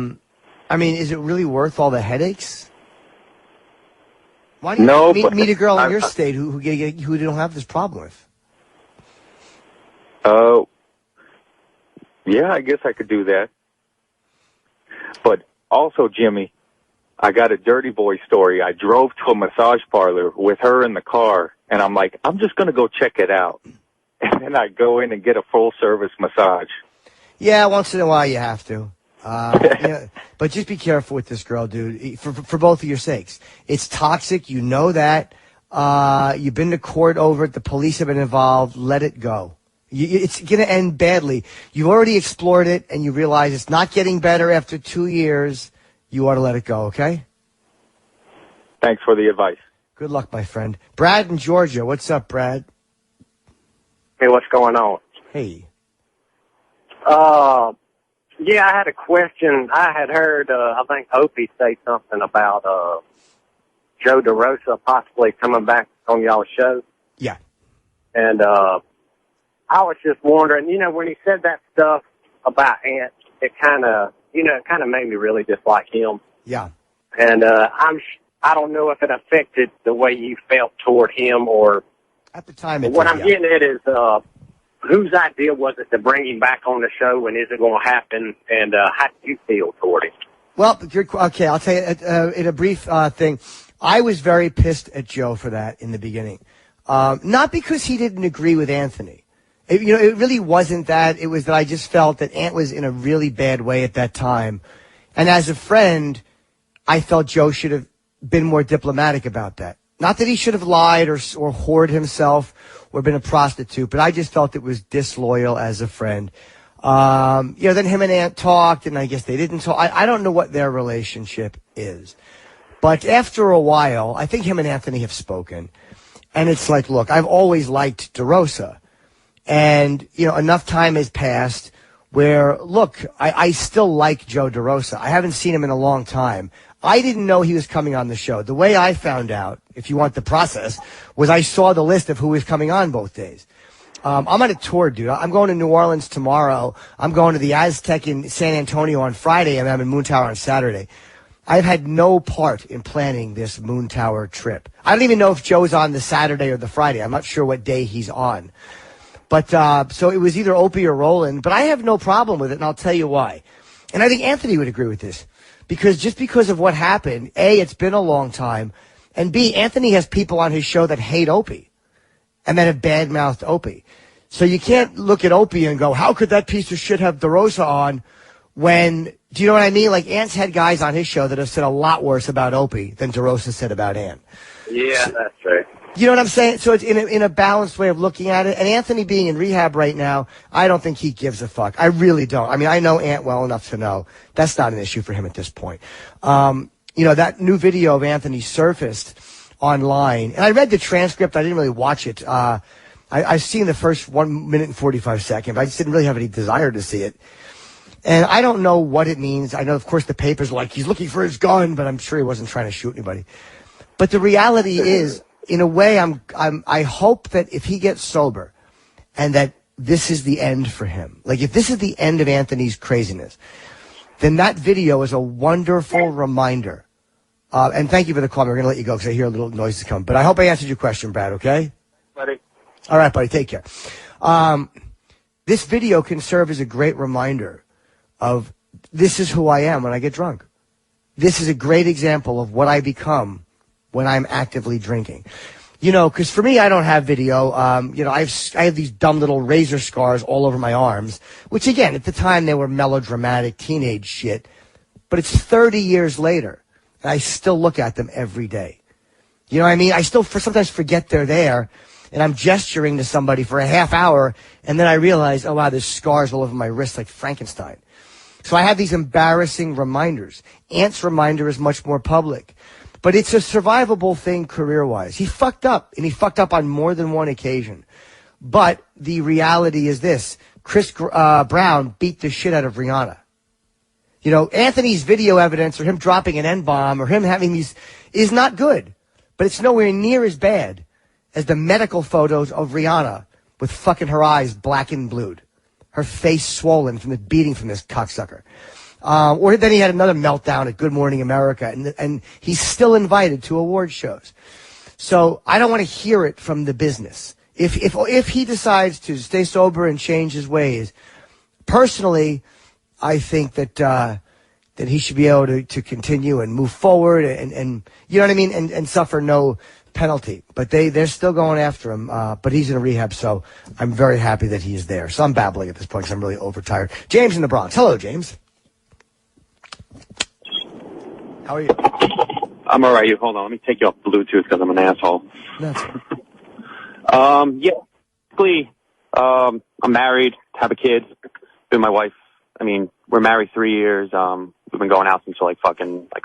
mean, is it really worth all the headaches? Why don't you meet a girl in your state who you don't have this problem with? Yeah, I guess I could do that. But also, Jimmy, I got a dirty boy story. I drove to a massage parlor with her in the car, and I'm like, I'm just going to go check it out. And then I go in and get a full-service massage. Yeah, once in a while you have to. But just be careful with this girl, dude, for both of your sakes. It's toxic. You know that. You've been to court over it. The police have been involved. Let it go. It's going to end badly. You've already explored it, and you realize it's not getting better after 2 years. You ought to let it go, okay? Thanks for the advice. Good luck, my friend. Brad in Georgia. What's up, Brad? Hey, what's going on? Hey. Yeah, I had a question. I had heard, I think Opie say something about Joe DeRosa possibly coming back on y'all's show. Yeah. And I was just wondering, when he said that stuff about Ant, it kind of made me really dislike him. Yeah. And I don't know if it affected the way you felt toward him or... At the time, what I'm getting at is... whose idea was it to bring him back on the show, and is it going to happen, and how do you feel toward him? Well, okay, I'll tell you in a brief thing. I was very pissed at Joe for that in the beginning. Not because he didn't agree with Anthony. It really wasn't that. It was that I just felt that Ant was in a really bad way at that time. And as a friend, I felt Joe should have been more diplomatic about that. Not that he should have lied or whored himself or been a prostitute, but I just felt it was disloyal as a friend. Then him and Ant talked, and I guess they didn't talk. I don't know what their relationship is. But after a while, I think him and Anthony have spoken. And it's like, look, I've always liked DeRosa. And, enough time has passed where, look, I still like Joe DeRosa. I haven't seen him in a long time. I didn't know he was coming on the show. The way I found out, if you want the process, was I saw the list of who was coming on both days. I'm on a tour, dude. I'm going to New Orleans tomorrow. I'm going to the Aztec in San Antonio on Friday, and I'm in Moon Tower on Saturday. I've had no part in planning this Moon Tower trip. I don't even know if Joe's on the Saturday or the Friday. I'm not sure what day he's on. But so it was either Opie or Roland. But I have no problem with it, and I'll tell you why. And I think Anthony would agree with this. Because of what happened, A, it's been a long time, and B, Anthony has people on his show that hate Opie and that have badmouthed Opie. So you can't look at Opie and go, how could that piece of shit have DeRosa on when, do you know what I mean? Like, Ant's had guys on his show that have said a lot worse about Opie than DeRosa said about Ant. Yeah, that's true. You know what I'm saying? So it's in a balanced way of looking at it. And Anthony being in rehab right now, I don't think he gives a fuck. I really don't. I mean, I know Ant well enough to know that's not an issue for him at this point. That new video of Anthony surfaced online, and I read the transcript. I didn't really watch it. I've seen the first 1 minute and 45 seconds, but I just didn't really have any desire to see it. And I don't know what it means. I know, of course, the paper's like, he's looking for his gun, but I'm sure he wasn't trying to shoot anybody. But the reality is, in a way, I hope that if he gets sober and that this is the end for him, like if this is the end of Anthony's craziness, then that video is a wonderful reminder. And thank you for the call. We're going to let you go because I hear a little noises come. But I hope I answered your question, Brad, okay? Buddy. All right, buddy. Take care. This video can serve as a great reminder of this is who I am when I get drunk. This is a great example of what I become when I'm actively drinking. Because for me, I don't have video. I have these dumb little razor scars all over my arms, which again, at the time they were melodramatic teenage shit. But it's 30 years later, and I still look at them every day. You know what I mean? I still sometimes forget they're there, and I'm gesturing to somebody for a half hour, and then I realize, oh wow, there's scars all over my wrist like Frankenstein. So I have these embarrassing reminders. Ant's reminder is much more public. But it's a survivable thing career-wise. He fucked up, and he fucked up on more than one occasion. But the reality is this. Chris Brown beat the shit out of Rihanna. Anthony's video evidence or him dropping an N-bomb or him having these is not good. But it's nowhere near as bad as the medical photos of Rihanna with fucking her eyes black and blued. Her face swollen from the beating from this cocksucker. Or then he had another meltdown at Good Morning America, and he's still invited to award shows. So I don't want to hear it from the business. If he decides to stay sober and change his ways, personally, I think that he should be able to continue and move forward and you know what I mean, and suffer no penalty. But they're still going after him. But he's in a rehab, so I'm very happy that he is there. So I'm babbling at this point because I'm really overtired. James in the Bronx. Hello, James. How are you? I'm all right. Hold on. Let me take you off Bluetooth because I'm an asshole. That's basically, I'm married, have a kid, with my wife. I mean, we're married 3 years. We've been going out since we're like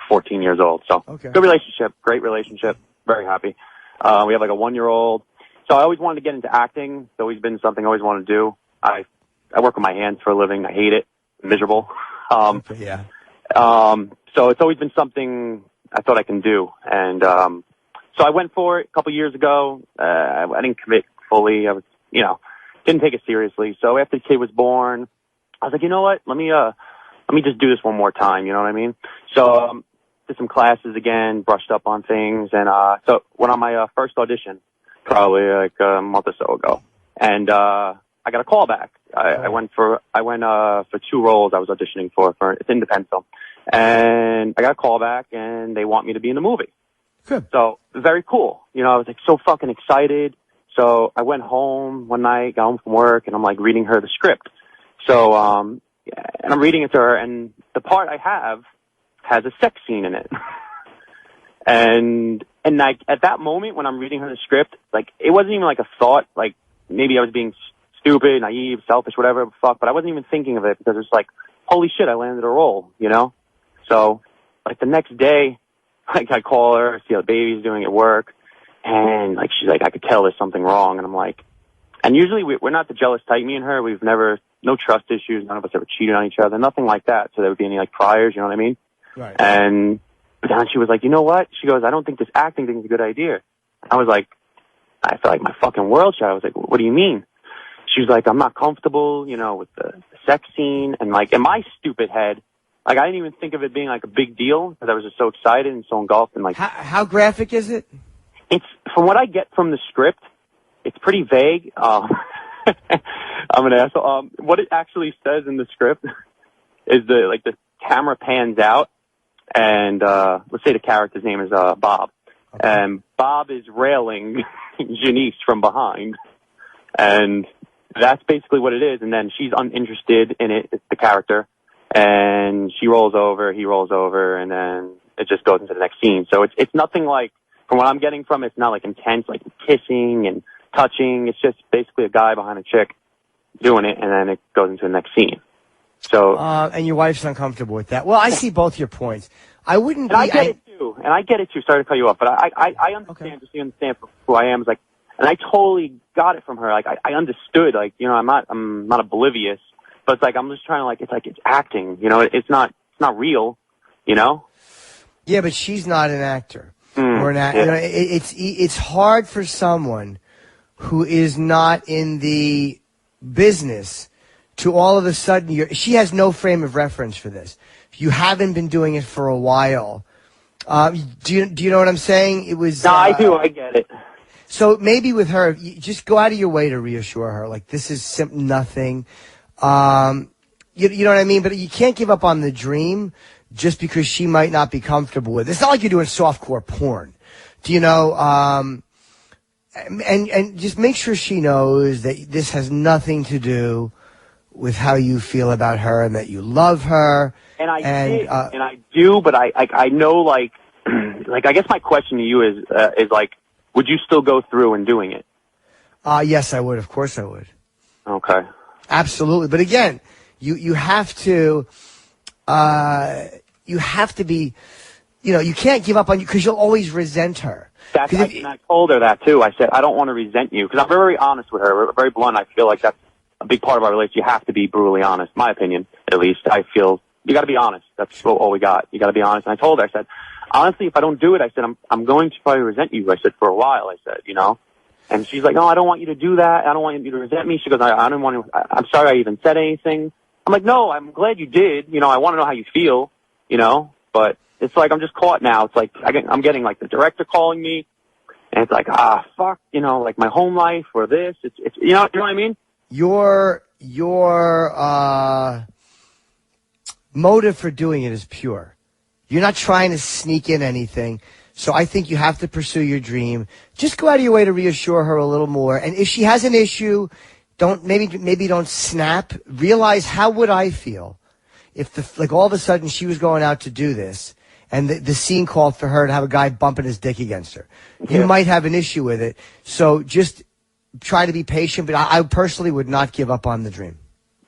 14 years old. So Good relationship, great relationship, very happy. We have like a 1-year-old. So I always wanted to get into acting. It's always been something I always wanted to do. I work with my hands for a living. I hate it. I'm miserable. So it's always been something I thought I can do. And so I went for it a couple years ago. I didn't commit fully. I was, didn't take it seriously. So after the kid was born, I was like, you know what? Let me just do this one more time. You know what I mean? So did some classes again, brushed up on things, and so went on my first audition probably like a month or so ago, and I got a call back. I went for 2 roles I was auditioning for it's independent film. And I got a call back, and they want me to be in the movie. Good. So, very cool. I was like so fucking excited. So, I went home one night, got home from work, and I'm like reading her the script. So, and I'm reading it to her, and the part I have has a sex scene in it. and like, at that moment when I'm reading her the script, like, it wasn't even like a thought, like, maybe I was being stupid, naive, selfish, whatever, but I wasn't even thinking of it because it's like, holy shit, I landed a role, So, like, the next day, like, I call her, see how the baby's doing at work, and, like, she's like, I could tell there's something wrong, and I'm like, and usually we're not the jealous type, me and her, we've never, no trust issues, none of us ever cheated on each other, nothing like that, so there would be any, like, priors, you know what I mean? Right. And then she was like, you know what? She goes, I don't think this acting thing is a good idea. I was like, I felt like my fucking world shut. I was like, what do you mean? She was like, I'm not comfortable, with the sex scene, and, like, in my stupid head, Like, I didn't even think of it being like a big deal because I was just so excited and so engulfed and like. How graphic is it? It's from what I get from the script. It's pretty vague. I'm an asshole. What it actually says in the script is the camera pans out, and let's say the character's name is Bob, okay. And Bob is railing Janice from behind, and that's basically what it is. And then she's uninterested in it. It's the character. And she rolls over, he rolls over, and then it just goes into the next scene. So it's nothing like, from what I'm getting from it, it's not like intense, like kissing and touching. It's just basically a guy behind a chick doing it, and then it goes into the next scene. So. And your wife's uncomfortable with that. Well, I see both your points. I wouldn't. And I get it too. Sorry to cut you off, but I understand. Okay. Just so you understand who I am. It's like, and I totally got it from her. Like I understood. Like, you know, I'm not oblivious. But it's like, I'm just trying to, like, it's acting, you know, it's not real, you know? Yeah, but she's not an actor. Or an actor. Yeah. You know, it's hard for someone who is not in the business to all of a sudden, she has no frame of reference for this. You haven't been doing it for a while. Do you know what I'm saying? It was. No, I do. I get it. So maybe with her, you just go out of your way to reassure her, like, this is nothing. You know what I mean? But you can't give up on the dream just because she might not be comfortable with it. It's not like you're doing softcore porn. Do you know? And just make sure she knows that this has nothing to do with how you feel about her and that you love her. And I do, but I know, like, like, I guess my question to you is like, would you still go through and doing it? Yes, I would. Of course I would. Okay. Absolutely. But again, you have to be, you know, you can't give up on you because you'll always resent her. And I told her that too. I said, I don't want to resent you because I'm very honest with her. We're very blunt. I feel like that's a big part of our relationship. You have to be brutally honest. My opinion, at least. I feel you got to be honest. That's all we got. You got to be honest. And I told her, I said, honestly, if I don't do it, I said, I'm going to probably resent you. I said, for a while, I said, you know. And she's like, no, I don't want you to do that. I don't want you to resent me. She goes, I don't want to, I'm sorry I even said anything. I'm like, no, I'm glad you did. You know, I want to know how you feel, you know, but it's like, I'm just caught now. It's like, I'm getting like the director calling me and it's like, fuck, you know, like my home life or this. It's, you know what I mean? Your motive for doing it is pure. You're not trying to sneak in anything. So I think you have to pursue your dream. Just go out of your way to reassure her a little more. And if she has an issue, maybe don't snap. Realize, how would I feel if like all of a sudden she was going out to do this and the scene called for her to have a guy bumping his dick against her. Yeah. You might have an issue with it. So just try to be patient. But I personally would not give up on the dream.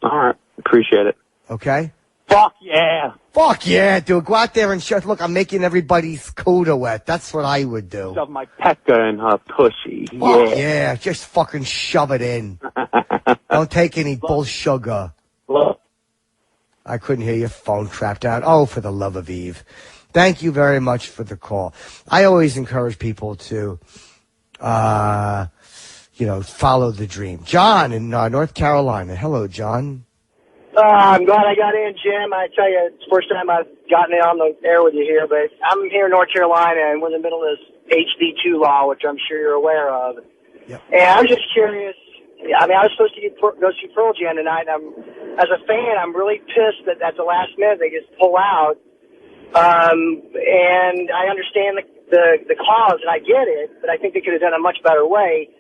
All right. Appreciate it. Okay? Fuck yeah. Fuck yeah, dude. Go out there and look, I'm making everybody's coda wet. That's what I would do. Shove my pecker in her pussy. Fuck yeah, just fucking shove it in. Don't take any bull sugar. I couldn't hear your phone trapped out. Oh, for the love of Eve. Thank you very much for the call. I always encourage people to, follow the dream. John in North Carolina. Hello, John. I'm glad I got in, Jim. I tell you, it's the first time I've gotten on the air with you here, but I'm here in North Carolina, and we're in the middle of this HB2 law, which I'm sure you're aware of. Yep. And I was just curious. I mean, I was supposed to go see Pearl Jam tonight, and as a fan, I'm really pissed that at the last minute they just pull out. And I understand the cause, and I get it, but I think they could have done it a much better way.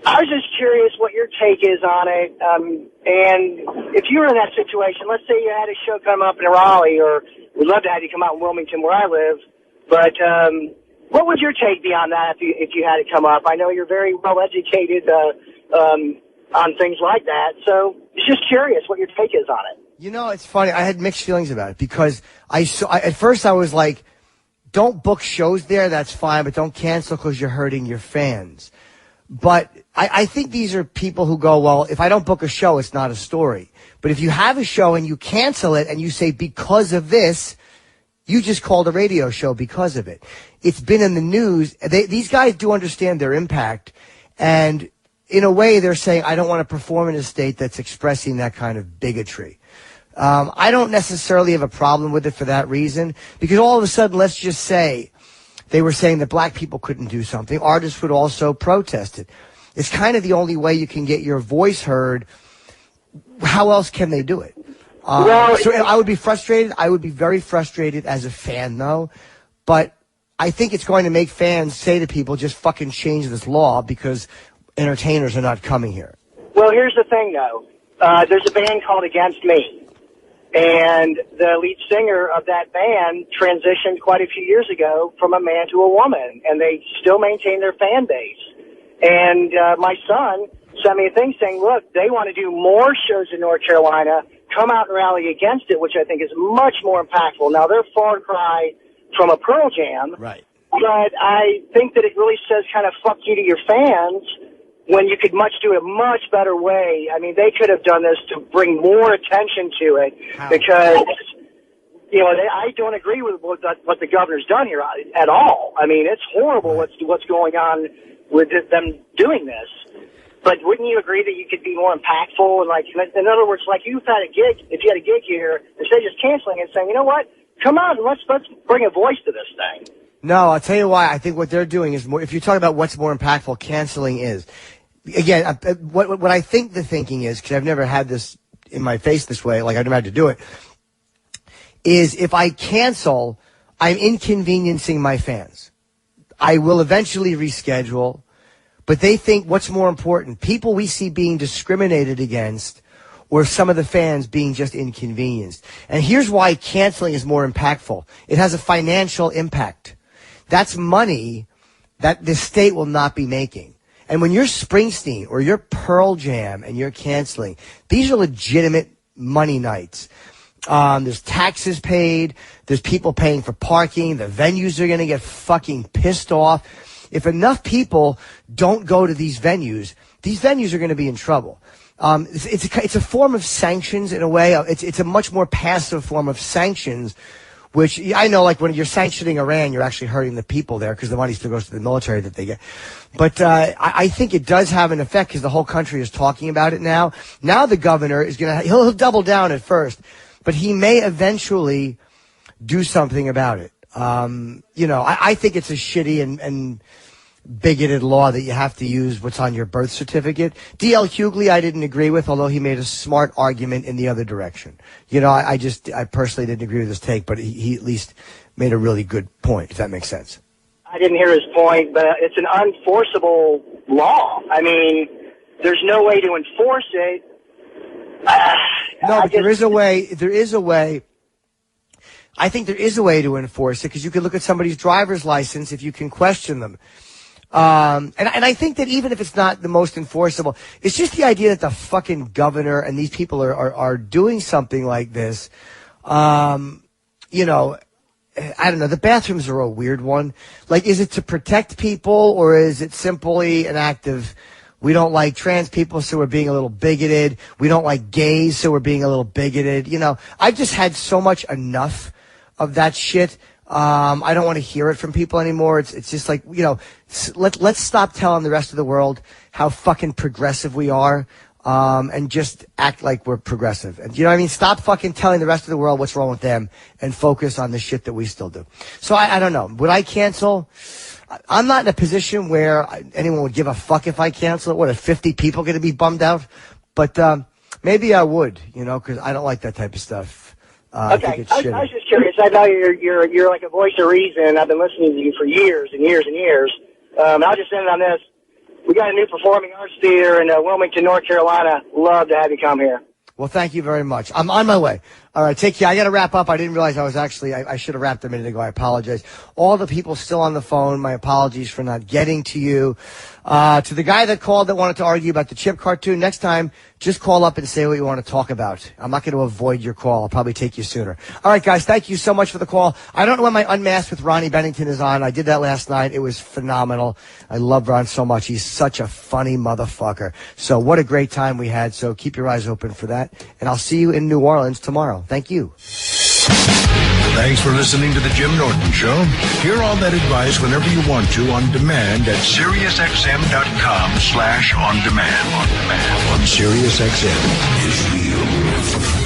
I was just curious what your take is on it. And if you were in that situation, let's say you had a show come up in Raleigh, or we'd love to have you come out in Wilmington where I live, but what would your take be on that if you had it come up? I know you're very well educated on things like that, so just curious what your take is on it. You know, it's funny. I had mixed feelings about it because at first I was like, don't book shows there, that's fine, but don't cancel because you're hurting your fans. But I think these are people who go, well, if I don't book a show, it's not a story. But if you have a show and you cancel it and you say, because of this, you just called a radio show because of it. It's been in the news. These guys do understand their impact. And in a way, they're saying, I don't want to perform in a state that's expressing that kind of bigotry. I don't necessarily have a problem with it for that reason, because all of a sudden, let's just say they were saying that black people couldn't do something. Artists would also protest it. It's kind of the only way you can get your voice heard. How else can they do it? So I would be frustrated. I would be very frustrated as a fan, though. But I think it's going to make fans say to people, just fucking change this law because entertainers are not coming here. Well, here's the thing, though. There's a band called Against Me. And the lead singer of that band transitioned quite a few years ago from a man to a woman. And they still maintain their fan base. And my son sent me a thing saying, look, they want to do more shows in North Carolina. Come out and rally against it, which I think is much more impactful. Now, they're far cry from a Pearl Jam. Right. But I think that it really says kind of fuck you to your fans when you could do it a much better way. I mean, they could have done this to bring more attention to it because, you know, I don't agree with what the governor's done here at all. I mean, it's horrible what's going on with them doing this. But wouldn't you agree that you could be more impactful? And, like, in other words, like, if you had a gig here, instead of just canceling it, saying, you know what, come on, let's bring a voice to this thing. No, I'll tell you why. I think what they're doing is more, if you talk about what's more impactful, canceling is. Again, what I think the thinking is, because I've never had this in my face this way, like I've never had to do it, is if I cancel, I'm inconveniencing my fans. I will eventually reschedule. But they think what's more important, people we see being discriminated against or some of the fans being just inconvenienced. And here's why canceling is more impactful. It has a financial impact. That's money that the state will not be making. And when you're Springsteen or you're Pearl Jam and you're canceling, these are legitimate money nights. There's taxes paid. There's people paying for parking. The venues are going to get fucking pissed off. If enough people don't go to these venues are going to be in trouble. It's a form of sanctions in a way. It's a much more passive form of sanctions, which I know, like when you're sanctioning Iran, you're actually hurting the people there because the money still goes to the military that they get. But I think it does have an effect because the whole country is talking about it now. Now the governor is he'll double down at first, but he may eventually do something about it. You know, I think it's a shitty and bigoted law that you have to use what's on your birth certificate. D.L. Hughley I didn't agree with, although he made a smart argument in the other direction. You know, I personally didn't agree with his take, but he at least made a really good point, if that makes sense. I didn't hear his point, but it's an unenforceable law. I mean, there's no way to enforce it. No, but there is a way. I think there is a way to enforce it because you can look at somebody's driver's license if you can question them. And I think that even if it's not the most enforceable, it's just the idea that the fucking governor and these people are doing something like this. You know, I don't know. The bathrooms are a weird one. Like, is it to protect people or is it simply an act of, we don't like trans people, so we're being a little bigoted. We don't like gays, so we're being a little bigoted. You know, I've just had so much enough of that shit. I don't want to hear it from people anymore. It's just like, you know, let's stop telling the rest of the world how fucking progressive we are, and just act like we're progressive. And you know what I mean? Stop fucking telling the rest of the world what's wrong with them and focus on the shit that we still do. So I don't know. Would I cancel? I'm not in a position where anyone would give a fuck if I cancel it. What, are 50 people going to be bummed out? But maybe I would, you know, because I don't like that type of stuff. Okay, I was just curious. I know you're like a voice of reason. I've been listening to you for years and years and years. I'll just end on this. We got a new performing arts theater in Wilmington, North Carolina. Love to have you come here. Well, thank you very much. I'm on my way. All right, take care. I got to wrap up. I didn't realize I should have wrapped a minute ago. I apologize. All the people still on the phone, my apologies for not getting to you. To the guy that called that wanted to argue about the Chip cartoon, next time, just call up and say what you want to talk about. I'm not going to avoid your call. I'll probably take you sooner. All right, guys, thank you so much for the call. I don't know when my Unmasked with Ronnie Bennington is on. I did that last night. It was phenomenal. I love Ron so much. He's such a funny motherfucker. So what a great time we had. So keep your eyes open for that. And I'll see you in New Orleans tomorrow. Thank you. Thanks for listening to the Jim Norton Show. Hear all that advice whenever you want to on demand at SiriusXM.com/on-demand. On SiriusXM is real.